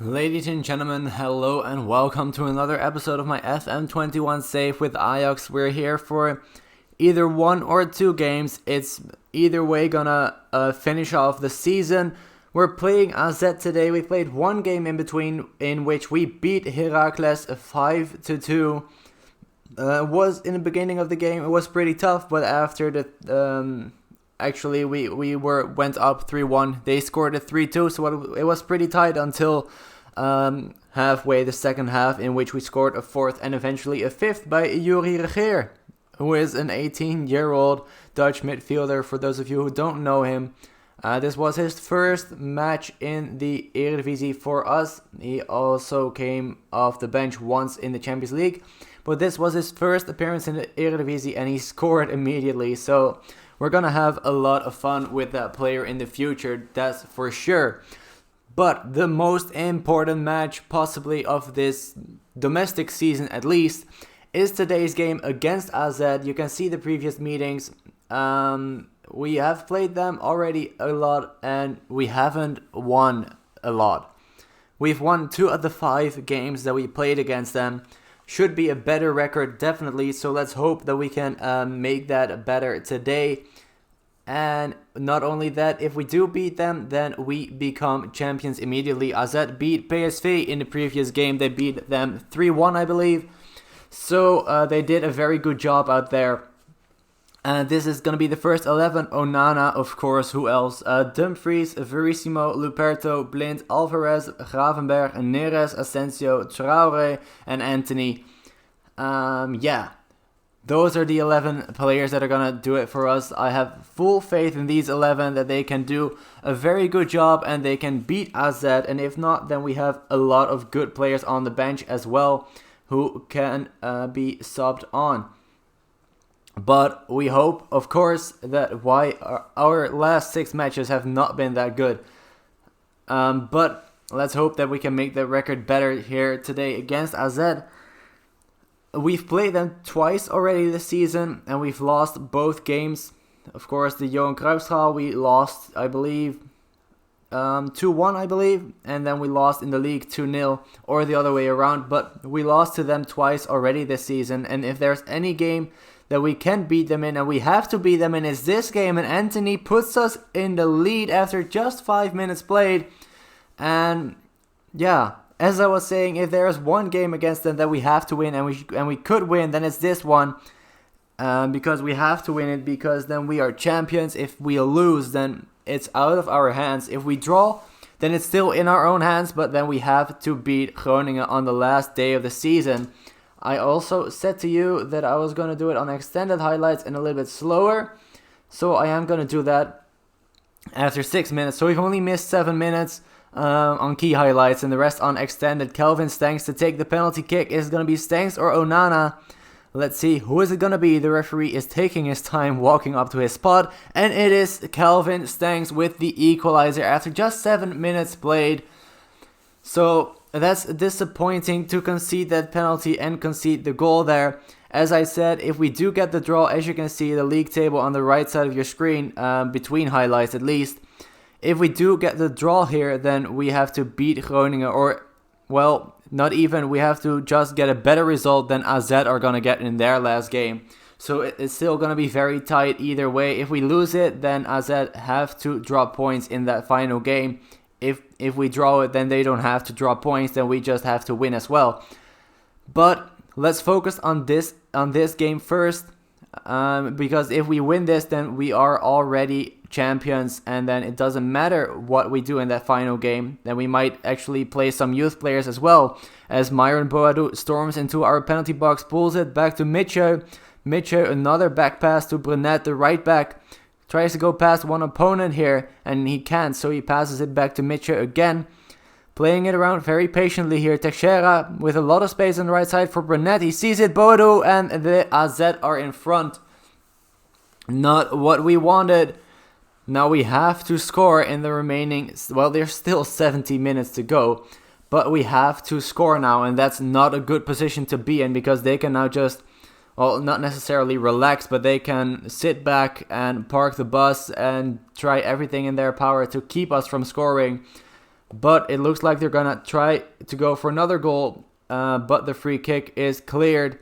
Ladies and gentlemen, hello and welcome to another episode of my FM21 save with Ajax. We're here for either one or two games. It's either way gonna finish off the season. We're playing AZ today. We played one game in between in which we beat Heracles 5-2. Was in the beginning of the game, it was pretty tough, but after the actually we went up 3-1. They scored a 3-2, so it was pretty tight until halfway the second half, in which we scored a fourth and eventually a fifth by Yuri Regeer, who is an 18-year-old Dutch midfielder. For those of you who don't know him, this was his first match in the Eredivisie for us. He also came off the bench once in the Champions League, but this was his first appearance in the Eredivisie and he scored immediately. So we're gonna have a lot of fun with that player in the future, that's for sure. But the most important match possibly of this domestic season at least is today's game against AZ. You can see the previous meetings. We have played them already a lot and we haven't won a lot. We've won 2 of the 5 games that we played against them. Should be a better record, definitely. So let's hope that we can make that better today. And not only that, if we do beat them, then we become champions immediately. AZ beat PSV in the previous game. They beat them 3-1, I believe. So they did a very good job out there. And this is going to be the first 11. Onana, of course. Who else? Dumfries, Verissimo, Luperto, Blind, Alvarez, Gravenberg, Neres, Asensio, Traore, and Anthony. Those are the 11 players that are going to do it for us. I have full faith in these 11 that they can do a very good job and they can beat AZ. And if not, then we have a lot of good players on the bench as well who can be subbed on. But we hope, of course, that our last 6 matches have not been that good. But let's hope that we can make the record better here today against AZ. We've played them twice already this season, and we've lost both games. Of course, the Johan Cruijffschaal we lost, I believe, 2-1, I believe. And then we lost in the league 2-0, or the other way around. But we lost to them twice already this season. And if there's any game that we can beat them in, and we have to beat them in, is this game. And Anthony puts us in the lead after just 5 minutes played. And yeah, as I was saying, if there is one game against them that we have to win, and we could win, then it's this one. Because we have to win it, because then we are champions. If we lose, then it's out of our hands. If we draw, then it's still in our own hands, but then we have to beat Groningen on the last day of the season. I also said to you that I was going to do it on extended highlights and a little bit slower. So I am going to do that after 6 minutes. So we've only missed 7 minutes on key highlights and the rest on extended. Kelvin Stengs to take the penalty kick. Is it going to be Stengs or Onana? Let's see. Who is it going to be? The referee is taking his time walking up to his spot. And it is Kelvin Stengs with the equalizer after just 7 minutes played. So that's disappointing to concede that penalty and concede the goal there. As I said, if we do get the draw, as you can see the league table on the right side of your screen, between highlights at least. If we do get the draw here, then we have to beat Groningen, or, well, not even. We have to just get a better result than AZ are going to get in their last game. So it's still going to be very tight either way. If we lose it, then AZ have to drop points in that final game. If we draw it, then they don't have to drop points, then we just have to win as well. But let's focus on this game first. Because if we win this, then we are already champions, and then it doesn't matter what we do in that final game. Then we might actually play some youth players as well, as Myron Boadu storms into our penalty box, pulls it back to Mitchell. Another back pass to Brunet, the right back, tries to go past one opponent here, and he can't, so he passes it back to Mitchell again. Playing it around very patiently here. Teixeira with a lot of space on the right side for Brunet. He sees it, Boadu, and the AZ are in front. Not what we wanted. Now we have to score in the remaining, well, there's still 70 minutes to go. But we have to score now, and that's not a good position to be in, because they can now just, well, not necessarily relax, but they can sit back and park the bus and try everything in their power to keep us from scoring. but it looks like they're gonna try to go for another goal, but the free kick is cleared,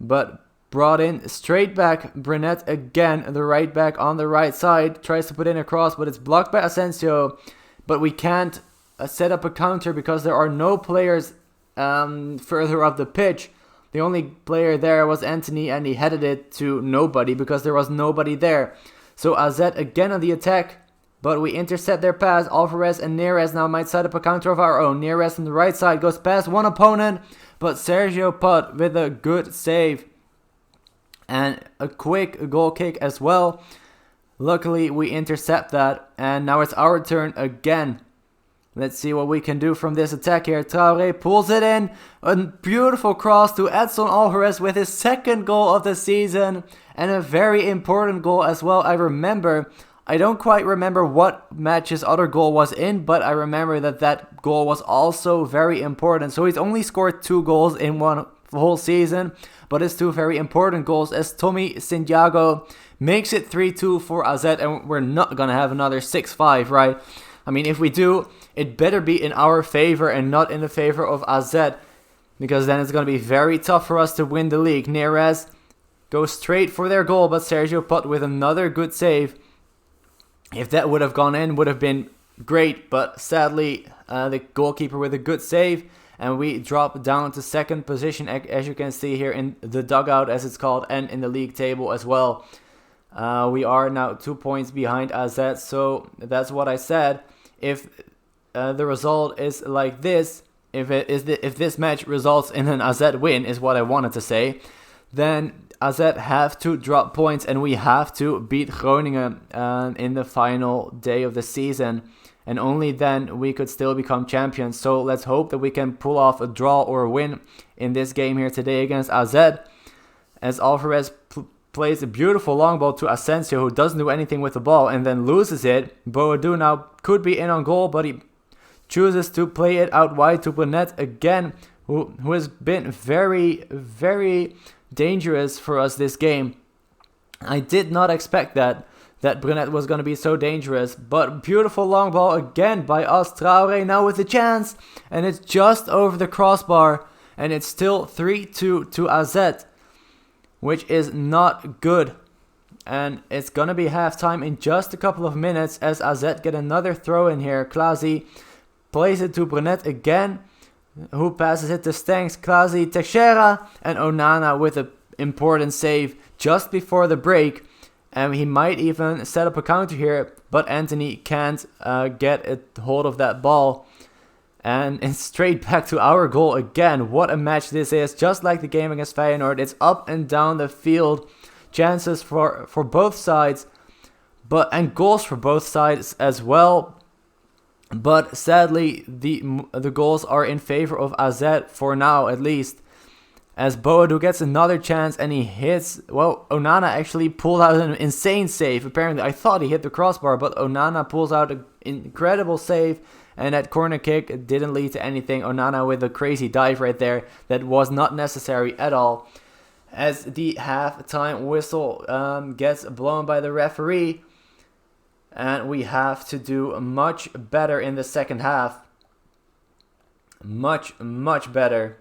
but brought in straight back. Brunet again, the right back on the right side, tries to put in a cross, but it's blocked by Asensio, but we can't set up a counter because there are no players further up the pitch. The only player there was Anthony, and he headed it to nobody because there was nobody there. So AZ again on the attack, but we intercept their pass. Alvarez and Neres now might set up a counter of our own. Neres on the right side goes past one opponent, but Sergio Putt with a good save and a quick goal kick as well. Luckily, we intercept that, and now it's our turn again. Let's see what we can do from this attack here. Traoré pulls it in. A beautiful cross to Edson Alvarez with his second goal of the season. And a very important goal as well. I don't quite remember what match his other goal was in, but I remember that goal was also very important. So he's only scored 2 goals in one whole season, but it's 2 very important goals as Tommy Santiago makes it 3-2 for AZ, and we're not going to have another 6-5, right? I mean, if we do, it better be in our favor and not in the favor of AZ, because then it's going to be very tough for us to win the league. Neres goes straight for their goal, but Sergio Putt with another good save. If that would have gone in, would have been great, but sadly, the goalkeeper with a good save, and we drop down to second position, as you can see here in the dugout, as it's called, and in the league table as well. We are now 2 points behind AZ, so that's what I said. If the result is like this, if this match results in an AZ win, is what I wanted to say, then AZ have to drop points, and we have to beat Groningen in the final day of the season, and only then we could still become champions. So let's hope that we can pull off a draw or a win in this game here today against AZ, as Alvarez plays a beautiful long ball to Asensio, who doesn't do anything with the ball and then loses it. Boadu now could be in on goal, but he chooses to play it out wide to Brunet again, who has been very, very dangerous for us this game. I did not expect that Brunet was going to be so dangerous, but beautiful long ball again by us. Traoré now with a chance, and it's just over the crossbar, and it's still 3-2 to AZ, which is not good. And it's going to be halftime in just a couple of minutes as AZ get another throw in here. Klasi plays it to Brunet again, who passes it to Stengs. Klasi, Teixeira, and Onana with an important save just before the break. And he might even set up a counter here, but Anthony can't get a hold of that ball. And it's straight back to our goal again. What a match this is. Just like the game against Feyenoord, it's up and down the field. Chances for both sides, and goals for both sides as well. But sadly, the goals are in favor of AZ for now, at least. As Boadu gets another chance and he hits... Well, Onana actually pulled out an insane save. Apparently, I thought he hit the crossbar, but Onana pulls out an incredible save. And that corner kick didn't lead to anything. Onana with a crazy dive right there that was not necessary at all. As the halftime whistle gets blown by the referee. And we have to do much better in the second half. Much, much better.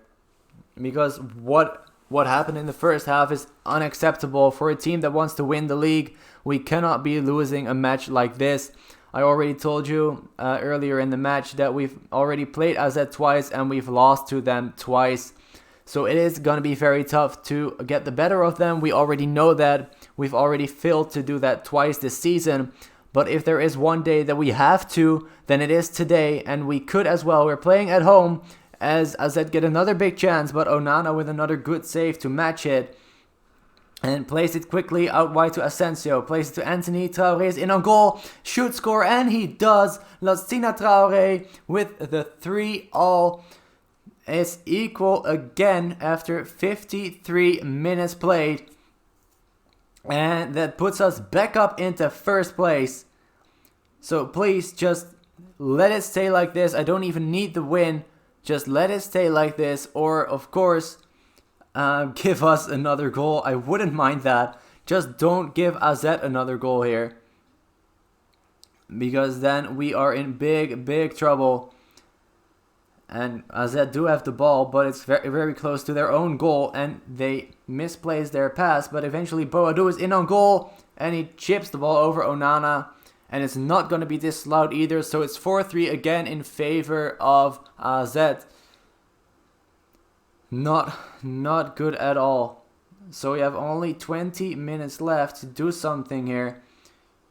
Because what happened in the first half is unacceptable for a team that wants to win the league. We cannot be losing a match like this. I already told you earlier in the match that we've already played AZ twice and we've lost to them twice. So it is going to be very tough to get the better of them. We already know that. We've already failed to do that twice this season. But if there is one day that we have to, then it is today. And we could as well. We're playing at home as AZ get another big chance. But Onana with another good save to match it. And plays it quickly out wide to Asensio. Plays it to Anthony. Traoré is in on goal. Shoot, score, and he does. Lassina Traoré with the 3-all. Is equal again after 53 minutes played. And that puts us back up into first place. So please just let it stay like this. I don't even need the win. Just let it stay like this. Or, of course, give us another goal. I wouldn't mind that. Just don't give AZ another goal here. Because then we are in big, big trouble. And AZ do have the ball, but it's very, very close to their own goal, and they misplace their pass. But eventually Boadu is in on goal, and he chips the ball over Onana. And it's not going to be disallowed either, so it's 4-3 again in favor of AZ. Not good at all. So we have only 20 minutes left to do something here.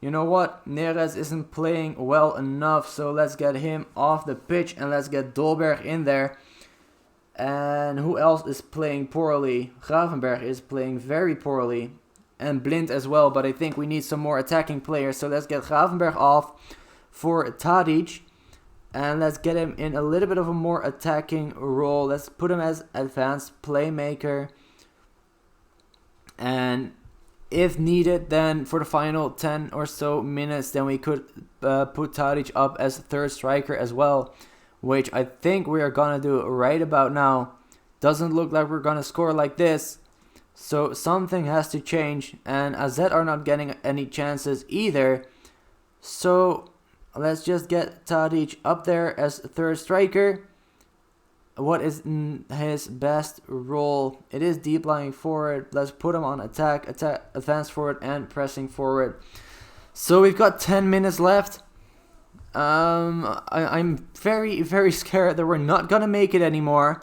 You know what? Neres isn't playing well enough, so let's get him off the pitch and let's get Dolberg in there. And who else is playing poorly? Gravenberg is playing very poorly. And Blind as well, but I think we need some more attacking players. So let's get Gravenberg off for Tadic. And let's get him in a little bit of a more attacking role. Let's put him as advanced playmaker. And if needed, then for the final 10 or so minutes, then we could put Tadic up as third striker as well. Which I think we are going to do right about now. Doesn't look like we're going to score like this. So something has to change. And AZ are not getting any chances either. So let's just get Tadic up there as third striker. What is his best role? It is deep lying forward. Let's put him on attack, advance forward, and pressing forward. So we've got 10 minutes left. I'm very, very scared that we're not going to make it anymore.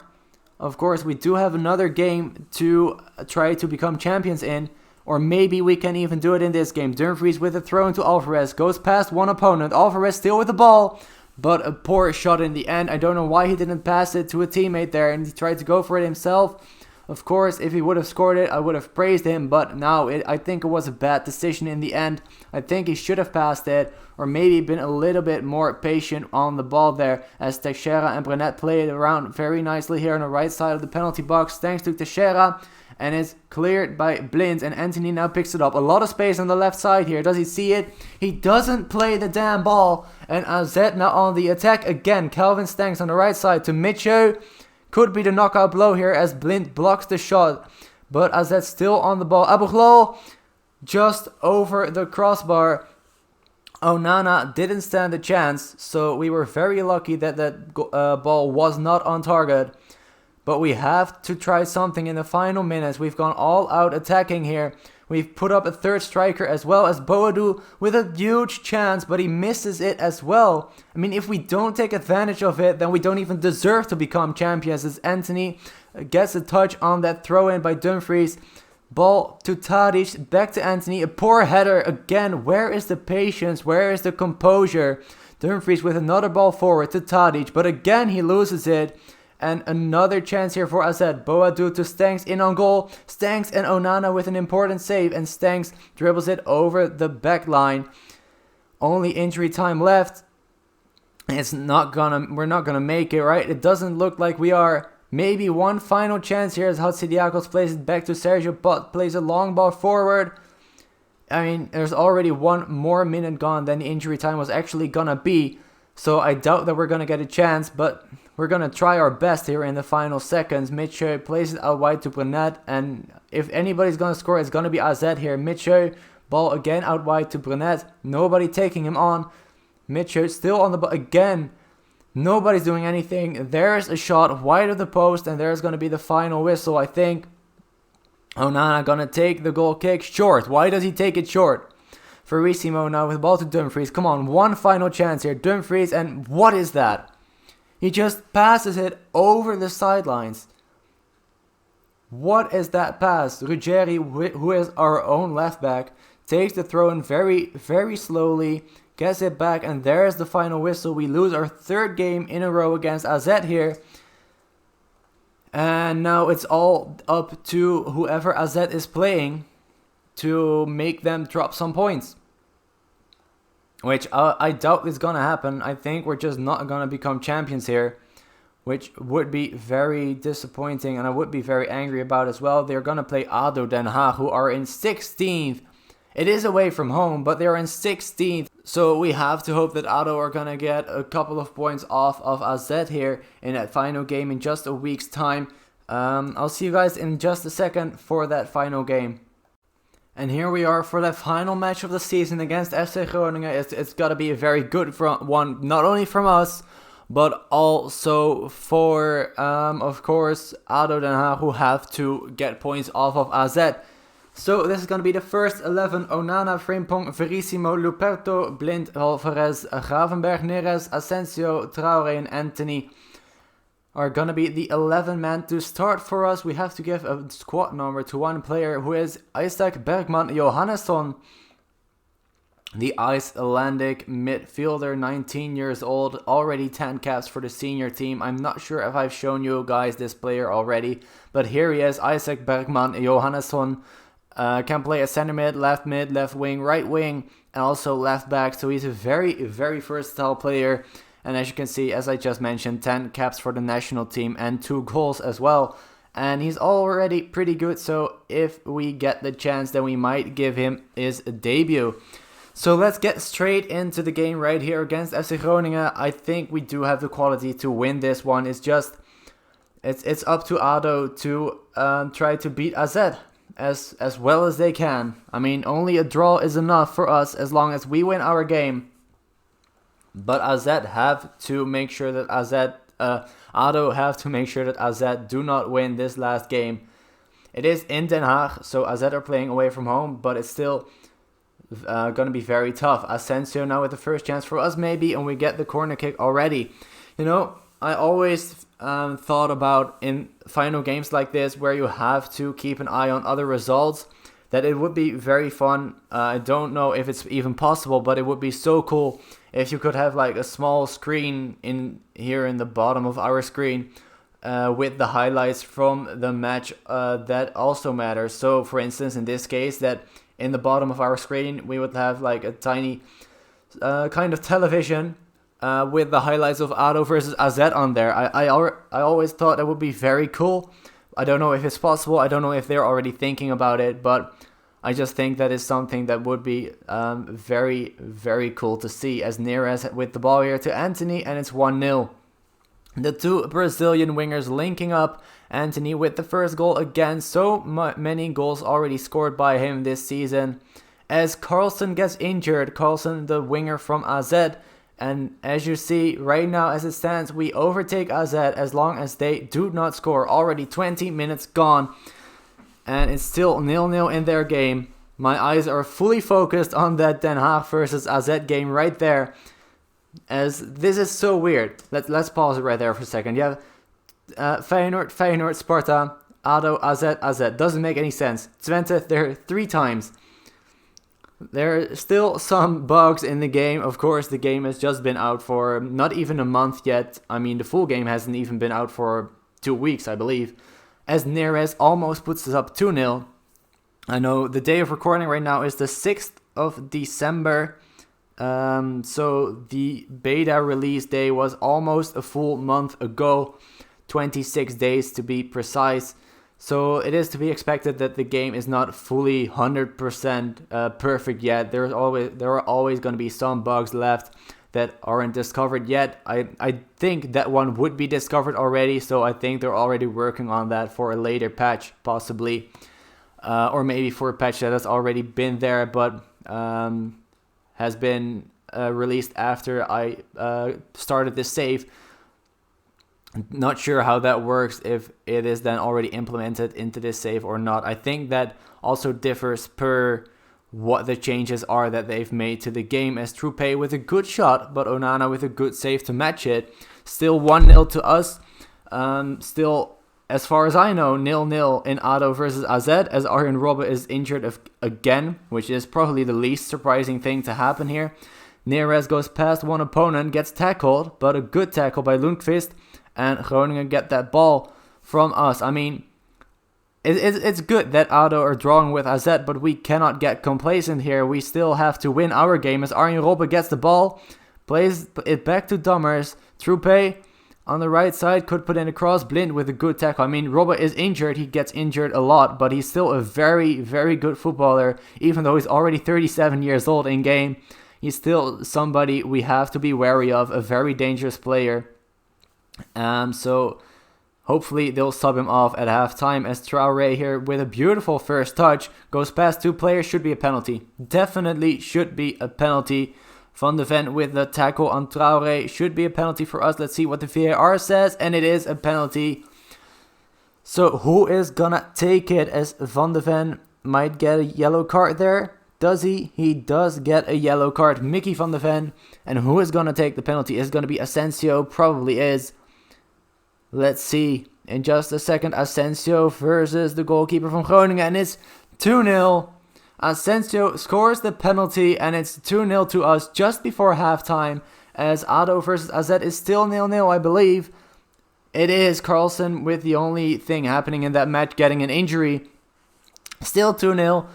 Of course, we do have another game to try to become champions in. Or maybe we can even do it in this game. Dumfries with a throw into Alvarez. Goes past one opponent. Alvarez still with the ball. But a poor shot in the end. I don't know why he didn't pass it to a teammate there. And he tried to go for it himself. Of course, if he would have scored it, I would have praised him. But now, I think it was a bad decision in the end. I think he should have passed it. Or maybe been a little bit more patient on the ball there. As Teixeira and Brenet played around very nicely here on the right side of the penalty box. Thanks to Teixeira. And it's cleared by Blind, and Anthony now picks it up. A lot of space on the left side here. Does he see it? He doesn't play the damn ball. And AZ now on the attack again. Calvin Stanks on the right side to Micho. Could be the knockout blow here as Blind blocks the shot. But AZ still on the ball. Aboughlal just over the crossbar. Onana didn't stand a chance. So we were very lucky that that ball was not on target. But we have to try something in the final minutes. We've gone all out attacking here. We've put up a third striker as well as Boadu with a huge chance, but he misses it as well. I mean, if we don't take advantage of it, then we don't even deserve to become champions. As Anthony gets a touch on that throw-in by Dumfries. Ball to Tadic, back to Anthony. A poor header again. Where is the patience? Where is the composure? Dumfries with another ball forward to Tadic, but again he loses it. And another chance here for AZ. Boadu to Stanks in on goal. Stanks and Onana with an important save. And Stanks dribbles it over the back line. Only injury time left. We're not gonna make it, right? It doesn't look like we are. Maybe one final chance here as Hatzidakos plays it back to Sergio Pot. Plays a long ball forward. I mean, there's already one more minute gone than the injury time was actually gonna be. So I doubt that we're gonna get a chance, but we're going to try our best here in the final seconds. Micho plays it out wide to Brenet. And if anybody's going to score, it's going to be AZ here. Micho, ball again out wide to Brenet. Nobody taking him on. Micho still on the ball again. Nobody's doing anything. There's a shot wide of the post. And there's going to be the final whistle, I think. Onana going to take the goal kick short. Why does he take it short? Verissimo now with the ball to Dumfries. Come on, one final chance here. Dumfries, and what is that? He just passes it over the sidelines. What is that pass? Ruggeri, who is our own left back, takes the throw in very, very slowly, gets it back, and there's the final whistle. We lose our third game in a row against AZ here. And now it's all up to whoever AZ is playing to make them drop some points. Which I doubt is going to happen. I think we're just not going to become champions here. Which would be very disappointing. And I would be very angry about as well. They're going to play ADO Den Haag, who are in 16th. It is away from home, but they're in 16th. So we have to hope that ADO are going to get a couple of points off of AZ here in that final game in just a week's time. I'll see you guys in just a second for that final game. And here we are for the final match of the season against FC Groningen. It's got to be a very good one, not only from us, but also for, of course, ADO Den Haag, who have to get points off of AZ. So this is going to be the first 11. Onana, Frimpong, Verissimo, Luperto, Blind, Alvarez, Gravenberg, Neres, Asensio, Traoré and Anthony are going to be the 11 men to start for us. We have to give a squad number to one player, who is Isaac Bergman Johannesson, the Icelandic midfielder, 19 years old, already 10 caps for the senior team. I'm not sure if I've shown you guys this player already, but here he is, Isaac Bergman Johannesson. Can play a center mid, left wing, right wing, and also left back. So he's a very, very versatile player. And as you can see, as I just mentioned, 10 caps for the national team and 2 goals as well. And he's already pretty good. So if we get the chance, then we might give him his debut. So let's get straight into the game right here against FC Groningen. I think we do have the quality to win this one. It's just, it's up to ADO to try to beat AZ as well as they can. I mean, only a draw is enough for us as long as we win our game. But AZ have to make sure that ADO have to make sure that AZ do not win this last game. It is in Den Haag, so AZ are playing away from home, but it's still going to be very tough. Asensio now with the first chance for us maybe, and we get the corner kick already. You know, I always thought about in final games like this, where you have to keep an eye on other results, that it would be very fun. I don't know if it's even possible, but it would be so cool if you could have like a small screen in here in the bottom of our screen with the highlights from the match that also matters. So for instance, in this case, that in the bottom of our screen we would have like a tiny kind of television with the highlights of ADO versus AZ on there. I always thought that would be very cool. I don't know if it's possible. I don't know if they're already thinking about it, but I just think that is something that would be very, very cool to see. As Neres with the ball here to Anthony, and it's 1-0. The two Brazilian wingers linking up. Anthony with the first goal again. So many goals already scored by him this season. As Carlson gets injured, Carlson, the winger from AZ. And as you see right now as it stands, we overtake AZ as long as they do not score. Already 20 minutes gone. And it's still 0-0 in their game. My eyes are fully focused on that Den Haag versus AZ game right there. As this is so weird. Let's pause it right there for a second. You have Feyenoord, Sparta, ADO, AZ. Doesn't make any sense. Twente, there 3 times. There are still some bugs in the game. Of course, the game has just been out for not even a month yet. I mean, the full game hasn't even been out for 2 weeks, I believe. As Neres almost puts us up 2-0. I know the day of recording right now is the 6th of December. So the beta release day was almost a full month ago. 26 days to be precise. So it is to be expected that the game is not fully 100% perfect yet. There are always going to be some bugs left that aren't discovered yet. I think that one would be discovered already, so I think they're already working on that for a later patch, possibly. Or maybe for a patch that has already been there, but has been released after I started this save. Not sure how that works, if it is then already implemented into this save or not. I think that also differs per what the changes are that they've made to the game, as Trupe with a good shot, but Onana with a good save to match it. Still 1-0 to us. Still, as far as I know, 0-0 in ADO versus AZ, as Arjen Robben is injured again, which is probably the least surprising thing to happen here. Neres goes past one opponent, gets tackled, but a good tackle by Lundqvist, and Groningen get that ball from us. I mean, it's good that ADO are drawing with AZ, but we cannot get complacent here. We still have to win our game, as Arjen Robben gets the ball, plays it back to Dammers. Trupe on the right side could put in a cross. Blind with a good tackle. I mean, Robben is injured. He gets injured a lot, but he's still a very, very good footballer, even though he's already 37 years old in game. He's still somebody we have to be wary of, a very dangerous player. So hopefully they'll sub him off at halftime, as Traoré here with a beautiful first touch goes past 2 players. Should be a penalty. Definitely should be a penalty. Van de Ven with the tackle on Traoré should be a penalty for us. Let's see what the VAR says, and it is a penalty. So who is gonna take it, as Van de Ven might get a yellow card there? Does he? He does get a yellow card. Mickey Van de Ven. And who is gonna take the penalty? Is it gonna be Asensio? Probably is. Let's see. In just a second, Asensio versus the goalkeeper from Groningen, and it's 2-0. Asensio scores the penalty, and it's 2-0 to us just before halftime, as ADO versus AZ is still 0-0, I believe. It is Carlson with the only thing happening in that match getting an injury. Still 2-0.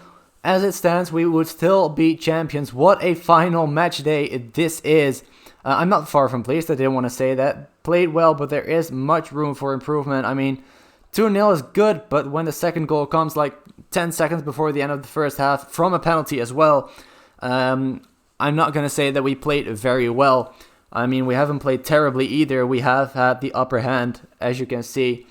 As it stands, we would still be champions. What a final match day this is. I'm not far from pleased. I didn't want to say that. Played well, but there is much room for improvement. I mean, 2-0 is good, but when the second goal comes like 10 seconds before the end of the first half, from a penalty as well, I'm not going to say that we played very well. I mean, we haven't played terribly either. We have had the upper hand, as you can see.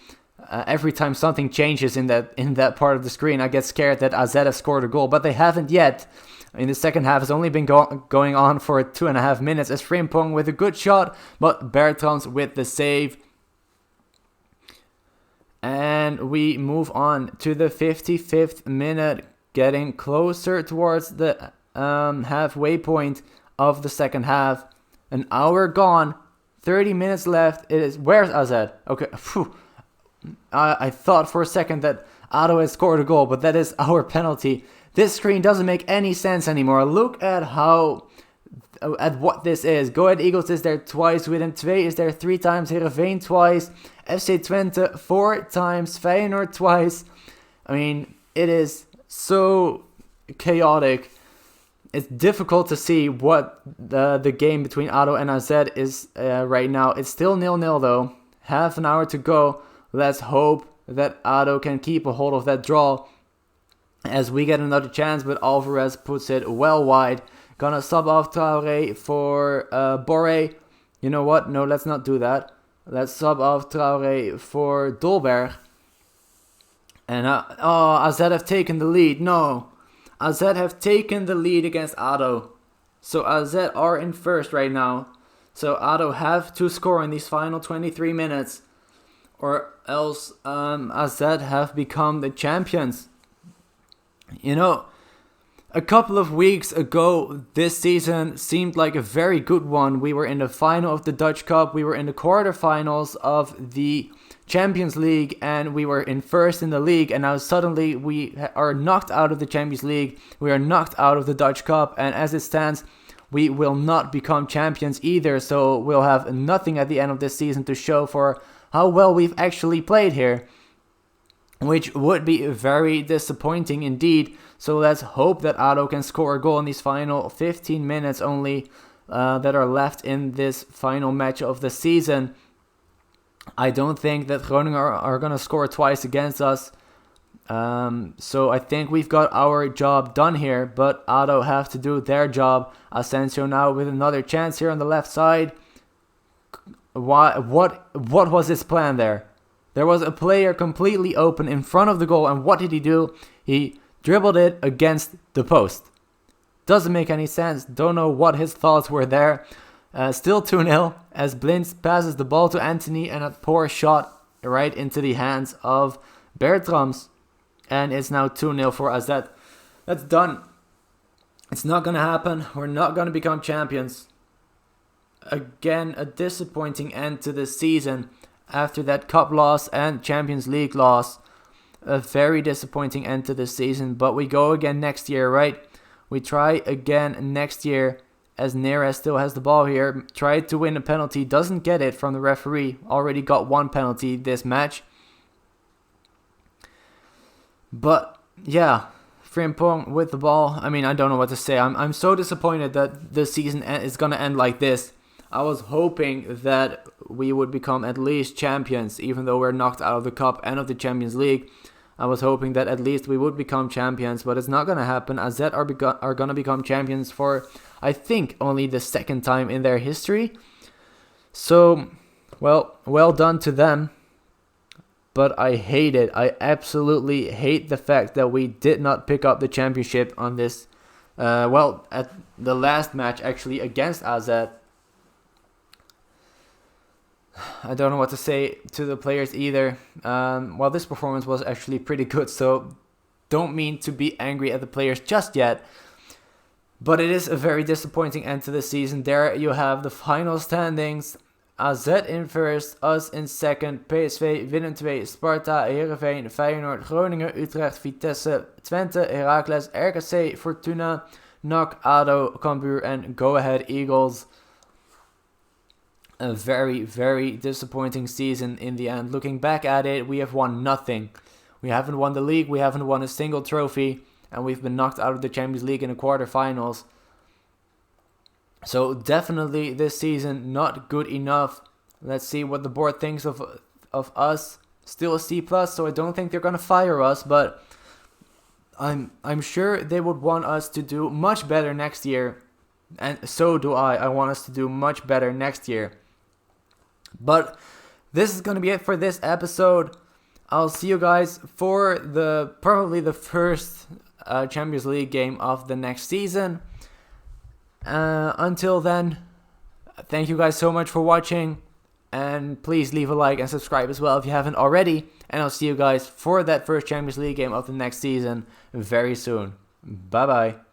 Every time something changes in that part of the screen, I get scared that AZ have scored a goal, but they haven't yet. In the second half, it's only been going on for 2.5 minutes, as Frimpong with a good shot, but Bertrams with the save. And we move on to the 55th minute, getting closer towards the halfway point of the second half. An hour gone, 30 minutes left. It is, where's AZ? Okay, phew. I thought for a second that ADO had scored a goal, but that is our penalty. This screen doesn't make any sense anymore. Look at what this is. Go Ahead Eagles is there twice. Willem II is there 3 times. Heerenveen twice. FC Twente 4 times. Feyenoord twice. I mean, it is so chaotic. It's difficult to see what the game between ADO and AZ is right now. It's still 0-0 though. Half an hour to go. Let's hope that ADO can keep a hold of that draw as we get another chance, but Alvarez puts it well wide. Gonna sub off Traoré for Borré. You know what? No, let's not do that. Let's sub off Traoré for Dolberg. And AZ have taken the lead. No, AZ have taken the lead against ADO. So AZ are in first right now. So ADO have to score in these final 23 minutes. Or else AZ have become the champions. You know, a couple of weeks ago, this season seemed like a very good one. We were in the final of the Dutch Cup. We were in the quarterfinals of the Champions League. And we were in first in the league. And now suddenly we are knocked out of the Champions League. We are knocked out of the Dutch Cup. And as it stands, we will not become champions either. So we'll have nothing at the end of this season to show for how well we've actually played here, which would be very disappointing indeed. So let's hope that ADO can score a goal in these final 15 minutes only that are left in this final match of the season. I don't think that Groningen are going to score twice against us. So I think we've got our job done here, but ADO have to do their job. Asensio now with another chance here on the left side. What was his plan there? There was a player completely open in front of the goal, and what did he do? He dribbled it against the post. Doesn't make any sense. Don't know what his thoughts were there. Still 2-0 as Blintz passes the ball to Anthony, and a poor shot right into the hands of Bertrams. And it's now 2-0 for AZ. That's done. It's not going to happen. We're not going to become champions. Again, a disappointing end to the season after that cup loss and Champions League loss. A very disappointing end to the season, but we go again next year, right? We try again next year as Neres still has the ball here. Tried to win a penalty, doesn't get it from the referee. Already got one penalty this match. But yeah, Frimpong with the ball. I mean, I don't know what to say. I'm so disappointed that the season is going to end like this. I was hoping that we would become at least champions, even though we're knocked out of the cup and of the Champions League. I was hoping that at least we would become champions, but it's not going to happen. AZ are going to become champions for, I think, only the second time in their history. So, well done to them. But I hate it. I absolutely hate the fact that we did not pick up the championship on this At the last match actually against AZ, I don't know what to say to the players either. This performance was actually pretty good, so don't mean to be angry at the players just yet. But it is a very disappointing end to the season. There you have the final standings. AZ in first, us in second, PSV, Willem II, Sparta, Heerenveen, Feyenoord, Groningen, Utrecht, Vitesse, Twente, Heracles, RKC, Fortuna, NAC, ADO, Cambuur and Go Ahead Eagles. A very, very disappointing season in the end. Looking back at it, we have won nothing. We haven't won the league, we haven't won a single trophy, and we've been knocked out of the Champions League in the quarterfinals. So definitely this season not good enough. Let's see what the board thinks of us. Still a C+, so I don't think they're gonna fire us, but I'm sure they would want us to do much better next year. And so do I. I want us to do much better next year. But this is gonna be it for this episode. I'll see you guys for probably the first Champions League game of the next season. Until then, thank you guys so much for watching, and please leave a like and subscribe as well if you haven't already, and I'll see you guys for that first Champions League game of the next season very soon. Bye bye.